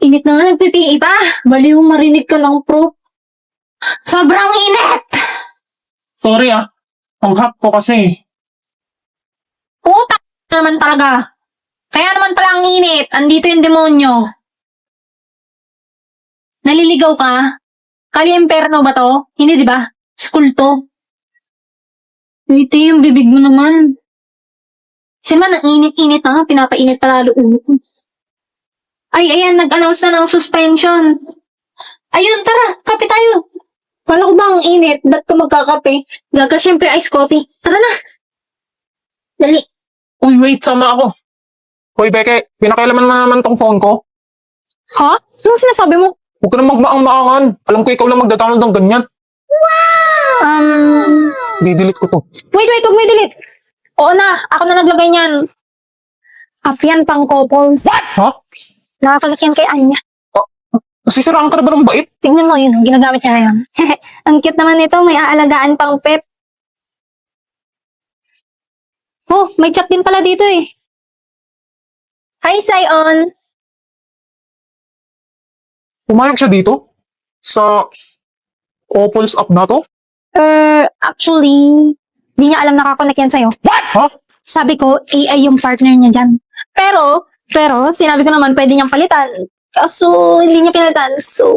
Init na nga, nagpipi pa. Baliw marinig ka lang, pro. Sobrang init! Sorry ang hot ko kasi. Puta naman talaga. Kaya naman pala ang init. Andito yung demonyo. Naliligaw ka? Kaliemperno ba to? Hindi, di ba? School to. Ngiti yung bibig mo naman. Kasi naman, ang init-init na nga. Pinapainit pa lalo ulo ko. Ay, ayan, nag-announce na ng suspension. Ayun, tara, kape tayo. Kala ko ba ang init? Ba't ka magkakape? Gaga, syempre, iced coffee. Tara na. Dali. Uy, wait, sama ako. Uy, Beke, pinakailaman mo naman tong phone ko. Ha? Anong sinasabi mo? Huwag ka na magmaang-maangan. Alam ko ikaw lang magda-download ng ganyan. Di-delete ko to. Wait, huwag mo i-delete. Oo na, ako na naglagay niyan. App yan pang couples. Ha? Nakakagat yan kay Anya. Nasisiraan ka na ba ng bait? Tingnan mo yun, ang ginagamit niya ngayon. Ang cute naman nito, may aalagaan pang pet. Oh, may chat din pala dito eh. Hi, Sion. Pumayag siya dito? Sa Opals app na to? Actually, di niya alam nakakonect yan sa'yo. Ha? Sabi ko, AI yung partner niya dyan. Pero, sinabi ko naman, pwede niyang palitan. Kaso, hindi niya pinalitan. So,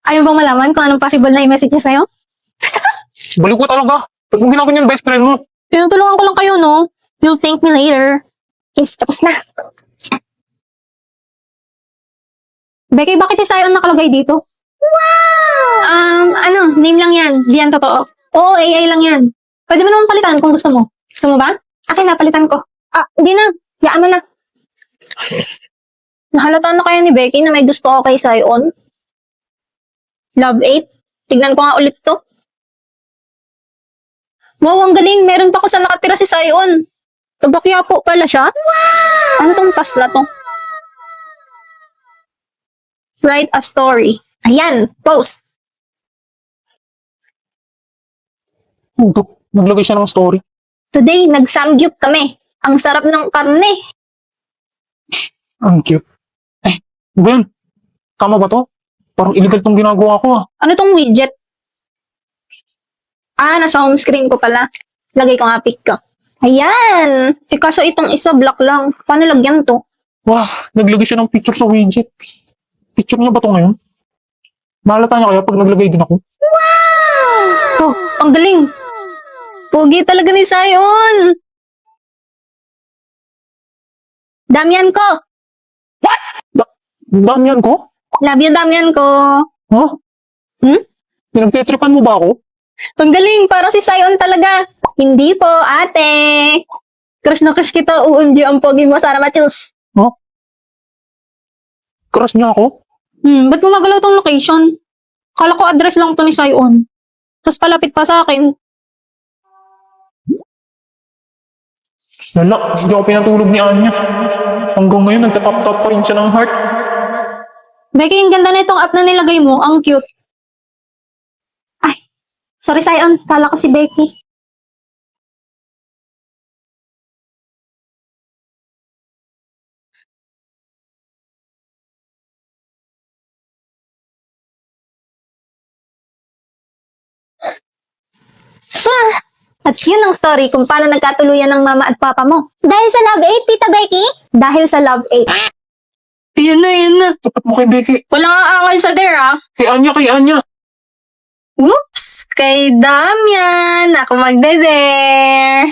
ayaw bang malaman kung anong possible na i-message niya sa'yo? Baliw ko talaga. Ba't mo ginagawa niyan best friend mo? Tinutulungan ko lang kayo, no? You'll thank me later. Yes, tapos na. Becky, bakit si Sion nakalagay dito? Wow! Name lang yan. Di yan totoo. Oo, AI lang yan. Pwede mo naman palitan kung gusto mo. Gusto mo ba? Akin na, palitan ko. Di na. Yaan mo na. Nahalata na kaya ni Becky na may gusto ko kay Sion? Love 8? Tignan ko nga ulit to. Wow, ang galing. Meron pa ko sa nakatira si Sion. Taga-Quiapo pala siya. Wow! Ano tong task na to? Write a story. Ayan, post. Naglagay siya ng story. Today, nag-samgyup kami. Ang sarap ng karne. Ang cute. Ben, tama ba to? Parang illegal tong ginagawa ko Ano tong widget? Nasa home screen ko pala. Lagay ko nga pic ko. Ayan. Kaso itong isa black lang. Paano lagyan to? Wah, naglagay siya ng picture sa widget. Picture niya ba to ngayon? Mahalata niya kaya pag naglagay din ako? Oh, ang galing. Pogi talaga ni Sion. Damian ko. Damian ko? Love you, Damian ko. Ha? Hmm? Pinagtitripan mo ba ako? Ang galing. Para si Sion talaga. Hindi po, ate. Crush na crush kita. UMG ang pogi mo, Sarah Machils. Ha? Crush niya ako? Ba't gumagalaw tong location? Kala ko address lang to ni Sion. Tapos palapit pa sa akin. Lala, hindi ako pinatulog ni Anya. Hanggang ngayon, nagtatap-tap pa rin siya ng heart. Becky, ang ganda na itong app na nilagay mo. Ang cute. Ay, sorry Sion. Kala ko si Becky. At yun ang story kung paano nagkatuluyan ng mama at papa mo. Dahil sa Love 8, Tita Becky? Dahil sa Love 8. Yun na. Tapat mo kay Becky. Walang aangal sa there, Kay Anya. Whoops! Kay Damian! Ako magde-dare!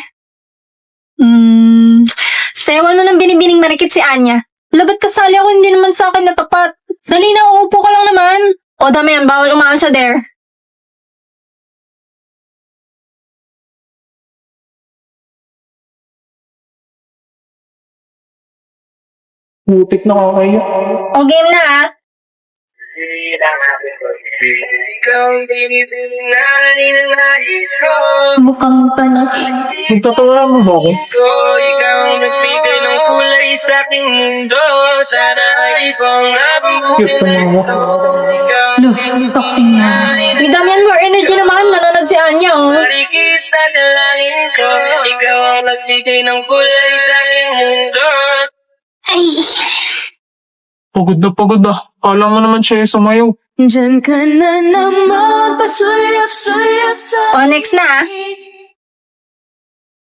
Sayawan mo ng binibining marikit si Anya. Labat kasali ako, hindi naman sa akin natapat. Dali na, uupo ka lang naman. O Damian, bawal umaal sa dare. Butik na kakaya. O game na Ikaw ang binibining na ninanais ko. Mukhang panas. Nagtatawa mo ba ako? Ikaw ang nagbigay ng kulay sa aking mundo. Sana ay ikaw ang Cute naman mo. Ni Damian, more energy naman. Nanonood si Anya, Marikit na dalangin ko. Ikaw ang nagbigay ng kulay sa aking mundo. Ay, Pagod na. Kala mo naman siya yung sumayaw. Diyan ka na naman, pasulyap-sulyap sa... O, next na ah.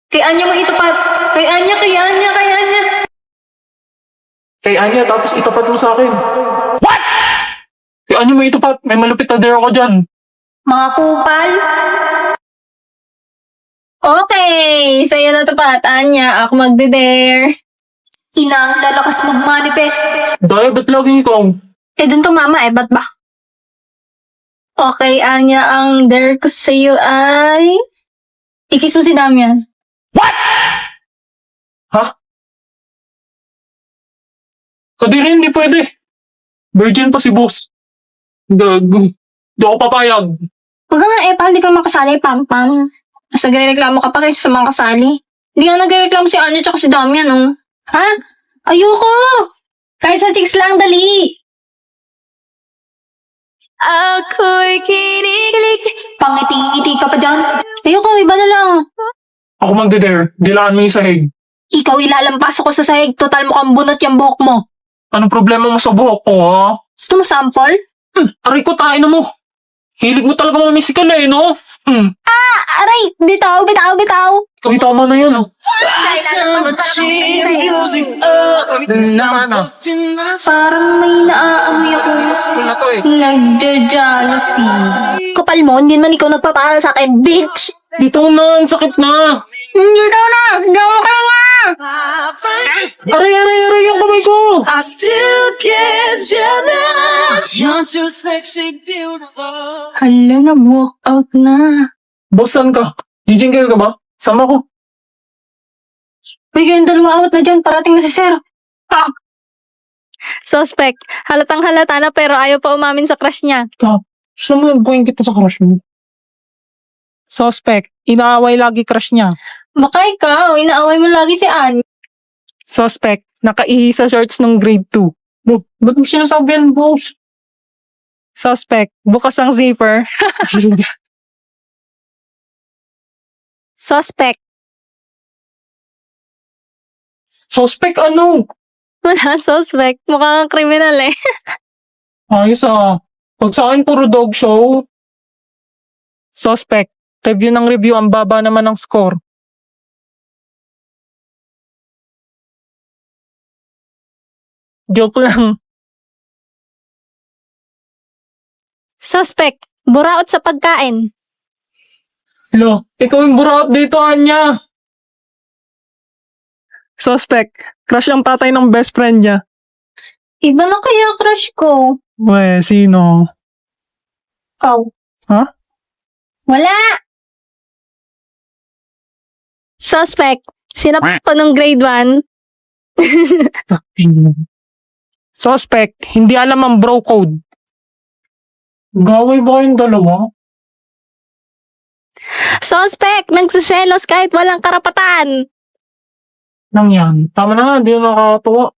Kay Anya mo itapat. Kay Anya. Kay Anya, tapos itapat mo sa akin. What? Kay Anya mo itapat. May malupit na dare ako dyan. Mga kupal. Okay, sa'yo na tapat, Anya. Ako magde-dare. Inang lalakas mag-manifest. Daya, ba't laging ikaw? Eh, dun tumama eh, ba't ba? Okay, Anya, ang dare ko sa'yo ay... Ikis mo si Damian. Ha? Kadiri, hindi pwede. Virgin pa si boss. Gago. Di ako papayag. Huwag ka nga epal, di ka makasali, pam-pam. Mas nagre-reklamo ka pa kaysa sa mga kasali. Hindi nga nagre-reklamo si Anya tsaka si Damian, oh. Ha? Ayoko! Kahit sa chicks lang, dali! Ako'y kinikilig. Pangiti-ngiti ka pa dyan. Ayoko, iba na lang. Ako magde-dare. Dilaan mo yung sahig. Ikaw ilalampas ako sa sahig. Total mukhang bunot yung buhok mo. Anong problema mo sa buhok ko, ha? Gusto mo sample? Aray ko, tain na mo. Hilig mo talaga mamisikal eh, no? Aray! Bitaw! Kita mo na yun. Parang may naaamoy ako. na to eh. Nagja-jealousy. Kapal mo, hindi man ikaw nagpapaaral sa akin, bitch! Dito na, ang sakit na. Hindi daw na! Daw ka nga! Aray, yung kamay ko. I still get jealous. You're too sexy, beautiful. Hala, nag-walk out na. Boss, saan ka? Gijingle ka ba? Sama ko. Uy, kayong dalawa out na dyan. Parating na si Sir. Suspect. Halatang halata na pero ayaw pa umamin sa crush niya. Saan mo nagbuhayin kita sa crush mo? Suspect, inaaway lagi crush niya. Baka ikaw, inaaway mo lagi si Ann. Suspect, nakaihi sa shorts ng grade 2. Ba't mo sinasabi yan, boss? Suspect, bukas ang zipper. Suspect. Suspect ano? Wala, suspect. Mukhang kriminal eh. Ayos ah. Pag sa akin puro dog show. Suspect, review ng review, ang baba naman ng score. Joke lang. Suspect. Buraot sa pagkain. Lo, ikaw yung buraot dito, Anya. Suspect, crush ang tatay ng best friend niya. Iba na kaya crush ko. We, sino? Ikaw. Ha? Wala! Suspect. Sinap ko nung grade 1. Suspect, hindi alam ang bro code. Gaway ba kayong dalawa? Suspect. Nagsiselos kahit walang karapatan. Nang yan. Tama na nga, hindi na nakakatawa.